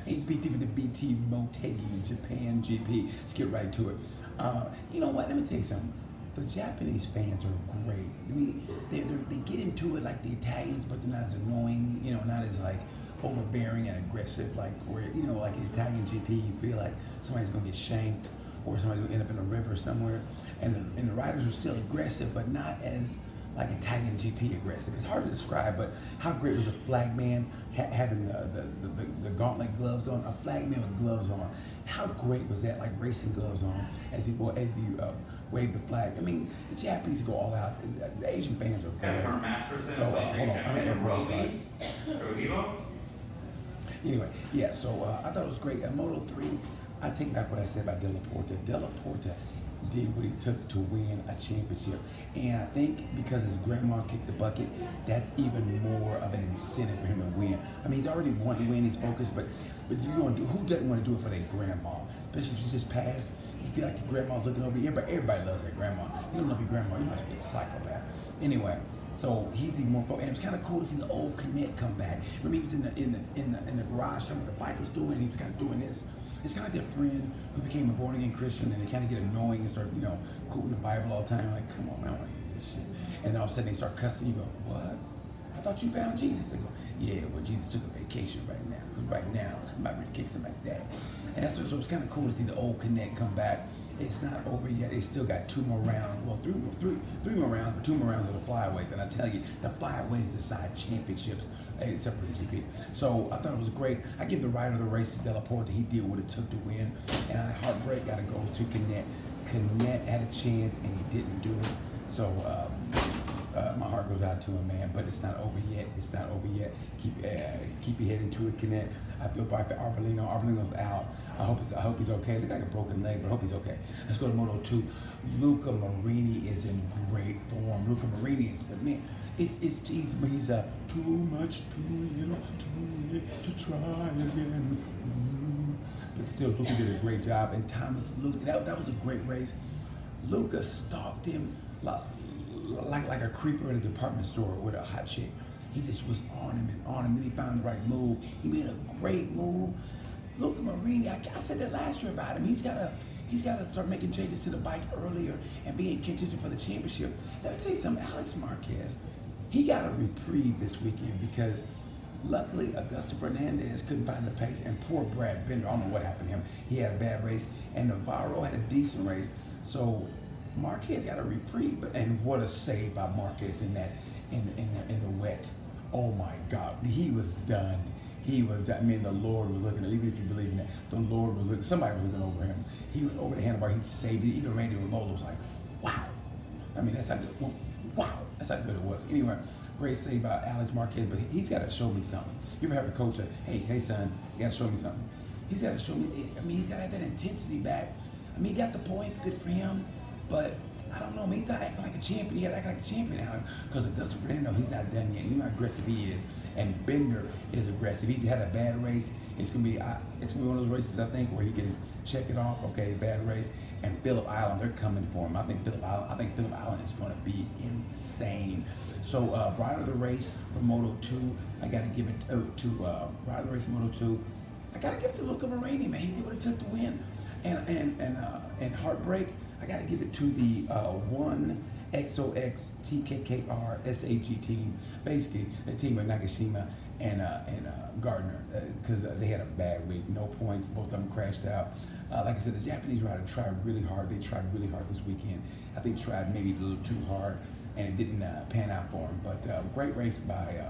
It's BT with the BT Motegi Japan GP. Let's get right to it. You know what? Let me tell you something. The Japanese fans are great. I mean, they get into it like the Italians, but they're not as annoying. You know, not as like overbearing and aggressive. Like where like an Italian GP, you feel like somebody's gonna get shanked or somebody's gonna end up in a river somewhere. And the riders are still aggressive, but not as like Italian GP aggressive. It's hard to describe, but how great was a flagman having the gauntlet gloves on, a flagman with gloves on. How great was that, like racing gloves on, as you wave the flag. I mean, the Japanese go all out. The Asian fans are great. So, hold on, I'm at airport, sorry. Anyway, yeah, so I thought it was great. At Moto 3, I take back what I said about Della Porta. Della Porta did what he took to win a championship. And I think because his grandma kicked the bucket, that's even more of an incentive for him to win. I mean, he's already won to win, he's focused, but you're gonna do, who doesn't want to do it for their grandma? Especially if she just passed, you feel like your grandma's looking over you. Everybody loves their grandma. You don't love your grandma, you must be a psychopath. Anyway, so he's even more focused. And it was kind of cool to see the old Connect come back. Remember, he was in the garage telling what the bike was doing. He was kind of doing this. It's kind of like their friend who became a born-again Christian, and they kind of get annoying and start, quoting the Bible all the time. Like, come on, man, I don't want to hear this shit. And then all of a sudden they start cussing. You go, what? I thought you found Jesus. They go, yeah, well, Jesus took a vacation right now, because right now I'm about to kick somebody's ass. And that's so it's kind of cool to see the old Connect come back. It's not over yet. It's still got 2 more rounds. Well, three more rounds, but 2 more rounds of the flyaways. And I tell you, the flyaways decide championships, except for the GP. So I thought it was great. I give the rider of the race to Della Porta. He did what it took to win. And heartbreak got to go to Connect. Connect had a chance, and he didn't do it. So my heart goes out to him, man. But it's not over yet. It's not over yet. Keep your head into it, Connect. I feel bad for Arbolino. Arbolino's out. I hope he's okay. Look like a broken leg, but I hope he's okay. Let's go to Moto 2. Luca Marini is in great form. Luca Marini is the man. He's too much, too little, too late to try again. But still, Luca did a great job. And Thomas Luca, that was a great race. Luca stalked him like a creeper in a department store with a hot chick. He just was on him and on him. Then he found the right move. He made a great move. Luca Marini, I said that last year about him. He's got to start making changes to the bike earlier and be in contention for the championship. Let me tell you something, Alex Marquez, he got a reprieve this weekend because luckily Augusto Fernandez couldn't find the pace, and poor Brad Binder, I don't know what happened to him. He had a bad race, and Navarro had a decent race. So Marquez got a reprieve, and what a save by Marquez in the wet. Oh my God, he was done. He was done. I mean, the Lord was looking, even if you believe in that, the Lord was looking, somebody was looking over him. He went over the handlebar, he saved it. Even Randy Ramola was like, wow. I mean, that's how good, wow, that's how good it was. Anyway, great save by Alex Marquez, but he's got to show me something. You ever have a coach that, hey son, you got to show me something. He's got to show me, I mean, he's got to have that intensity back. I mean, he got the points, good for him, but I don't know, I mean, he's not acting like a champion. He got to act like a champion now because Augusto Fernando, he's not done yet. You know how aggressive he is, and Bender is aggressive. He had a bad race. It's gonna be one of those races, I think, where he can check it off. Okay, bad race. And Phillip Island, they're coming for him. I think Phillip Island is going to be insane. So rider of the race for Moto 2, I got to give it to rider of the race Moto 2. I got to give it to Luca Marini, man. He did what it took to win. And heartbreak, I got to give it to the 1XOX TKKR SAG team. Basically, the team of Nagashima and Gardner, because they had a bad week. No points. Both of them crashed out. Like I said, the Japanese rider tried really hard. They tried really hard this weekend. I think tried maybe a little too hard, and it didn't pan out for him. But great race by,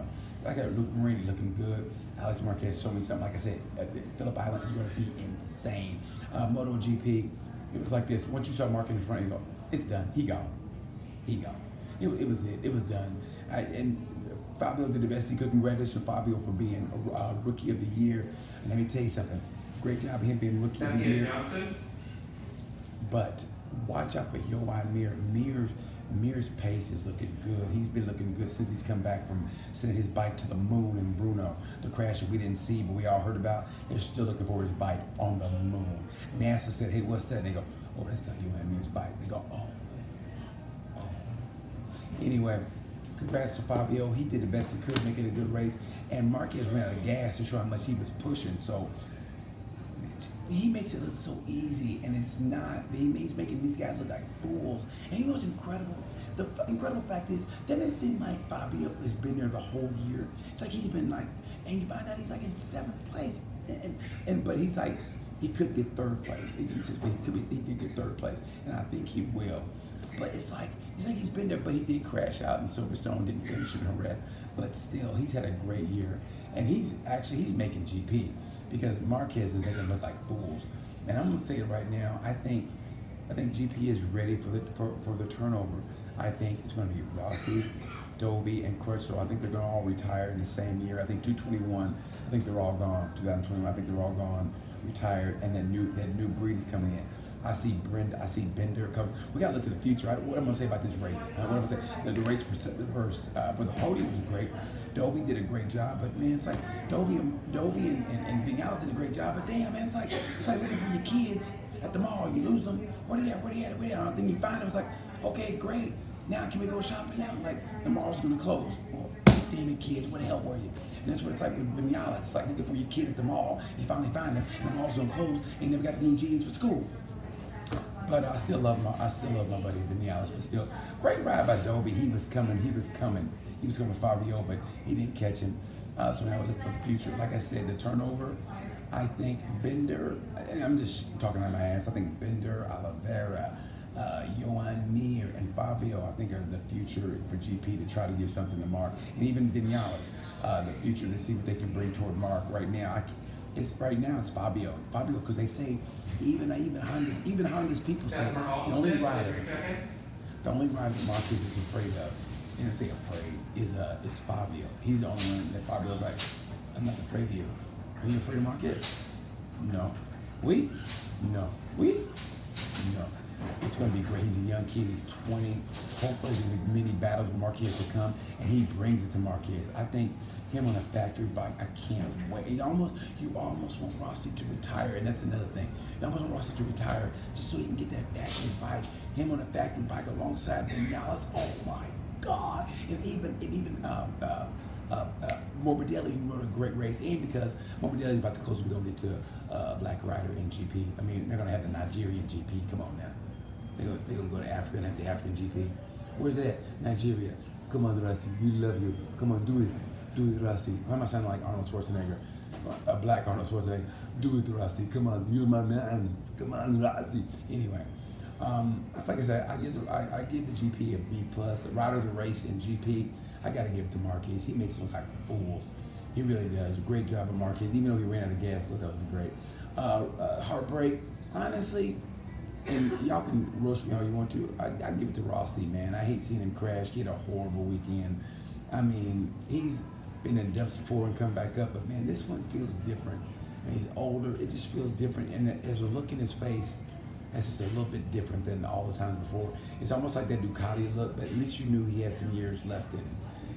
I got Luke Marini looking good. Alex Marquez showed me something. Like I said, Phillip Island is going to be insane. MotoGP, it was like this. Once you saw Mark in the front, you go, it's done. He gone. It was it. It was done. And Fabio did the best he could. Congratulations, Fabio, for being a Rookie of the Year. And let me tell you something. Great job of him being Rookie of the Year. But watch out for Yoan Mir. Mir's pace is looking good. He's been looking good since he's come back from sending his bike to the moon in Bruno. The crash that we didn't see, but we all heard about. They're still looking for his bike on the moon. NASA said, hey, what's that? And they go, oh, that's not Yoan Mir's bike. They go, oh. Anyway, congrats to Fabio. He did the best he could, making a good race. And Marquez ran out of gas to show how much he was pushing. So he makes it look so easy, and it's not. He's making these guys look like fools. And you know what's incredible? The incredible fact is, doesn't it seem like Fabio has been there the whole year? It's like he's been like, and you find out he's like in 7th place, but he's like, he could get 3rd place. He's in 6th place. He could get 3rd place, and I think he will. But it's like he's been there, but he did crash out, and Silverstone didn't finish in a wreck. But still, he's had a great year, and he's making GP because Marquez is making them look like fools. And I'm gonna say it right now. I think GP is ready for the turnover. I think it's gonna be Rossi, Dovey, and Crutchlow. I think they're gonna all retire in the same year. I think 221. I think they're all gone. 2021. I think they're all gone, retired, and that new breed is coming in. I see Bender coming. We got to look to the future. What I'm going to say about this race? What I'm going to say? The race for the podium was great. Dovey did a great job, but man, it's like Dovey and Vinales did a great job. But damn, man, it's like looking for your kids at the mall. You lose them. Where they at? I don't think you find them. It's like, okay, great. Now can we go shopping now? Like the mall's going to close. Well, damn it, kids, where the hell were you? And that's what it's like with Vinales. It's like looking for your kid at the mall. You finally find them, and the mall's going to close, and you never got the new jeans for school. But I still love my buddy Vinales. But still, great ride by Dovey. He was coming Fabio, but he didn't catch him. So now we look for the future. Like I said, the turnover. I think Bender. And I'm just talking out my ass. I think Bender, Oliveira, Johan Mir, and Fabio. I think are the future for GP to try to give something to Mark, and even Vinales, the future to see what they can bring toward Mark. Right now, it's Fabio, because they say even Honda's people say the only rider that Marquez is afraid of, and I say afraid is Fabio. He's the only one that Fabio's like, I'm not afraid of you. Are you afraid of Marquez? No. We? No. We? No. It's going to be great. He's a young kid. He's 20. Hopefully, there's going to be many battles with Marquez to come, and he brings it to Marquez. I think him on a factory bike, I can't wait. You almost want Rossi to retire, and that's another thing. You almost want Rossi to retire just so he can get that factory bike. Him on a factory bike alongside Vinales. Oh my God! And even Morbidelli, who rode a great race, and because Morbidelli is about to close, we're gonna get to Black Rider in GP. I mean, they're gonna have the Nigerian GP. Come on now. They're gonna go to Africa and have the African GP. Where's it at? Nigeria. Come on, Rossi. We love you. Come on, do it. Do it, Rossi. Why am I sounding like Arnold Schwarzenegger? A black Arnold Schwarzenegger. Do it, Rossi. Come on, you're my man. Come on, Rossi. Anyway, like I said, I give the GP a B+. The rider of the race in GP, I got to give it to Marquez. He makes them look like fools. He really does. Great job of Marquez. Even though he ran out of gas, look, that was great. Heartbreak, honestly, and y'all can roast me all you want to. I give it to Rossi, man. I hate seeing him crash. He had a horrible weekend. I mean, he's been in depths before and come back up, but man, this one feels different. And he's older. It just feels different. And as we look in his face, that's just a little bit different than all the times before. It's almost like that Ducati look, but at least you knew he had some years left in him.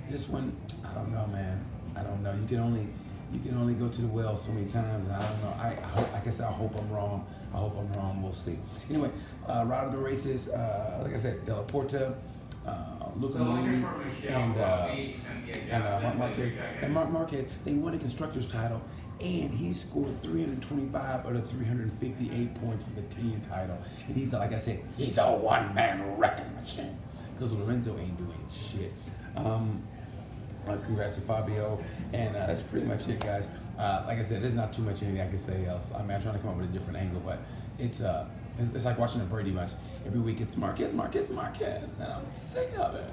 This one, I don't know, man. I don't know. You can only go to the well so many times, and I don't know. I hope, like I said, I hope I'm wrong. We'll see. Anyway, route of the races, like I said, Della Porta, Luca Marini, and Marc Marquez. And Marc Marquez, they won a constructor's title, and he scored 325 out of 358 points for the team title. And he's, like I said, he's a one-man wrecking machine, because Lorenzo ain't doing shit. Congrats to Fabio, and that's pretty much it, guys. Like I said, there's not too much anything I can say else. I mean, I'm trying to come up with a different angle, but it's like watching a Brady match. Every week it's Marquez, and I'm sick of it.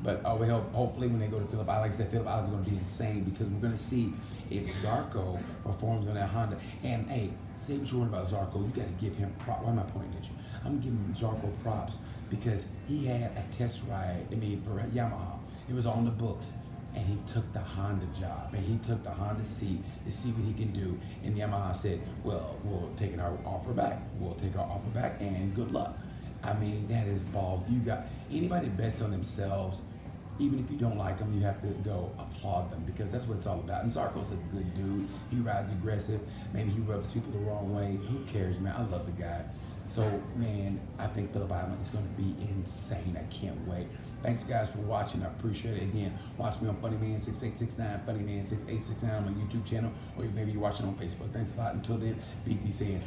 But hopefully when they go to Phillip Island, like I said, Phillip Island's going to be insane, because we're going to see if Zarco performs on that Honda. And hey, say what you want about Zarco, you got to give him props. Why am I pointing at you? I'm giving Zarco props because he had a test ride, for Yamaha. It was on the books. And he took the Honda job, and he took the Honda seat to see what he can do. And Yamaha said, well, we'll take our offer back. And good luck. I mean, that is balls. You got anybody that bets on themselves, even if you don't like them, you have to go applaud them, because that's what it's all about. And Zarco's a good dude. He rides aggressive. Maybe he rubs people the wrong way. Who cares, man? I love the guy. So, man, I think Phillip Island is going to be insane. I can't wait. Thanks, guys, for watching. I appreciate it. Again, watch me on FunnyMan6869, FunnyMan6869 on my YouTube channel, or maybe you're watching on Facebook. Thanks a lot. Until then, BT saying,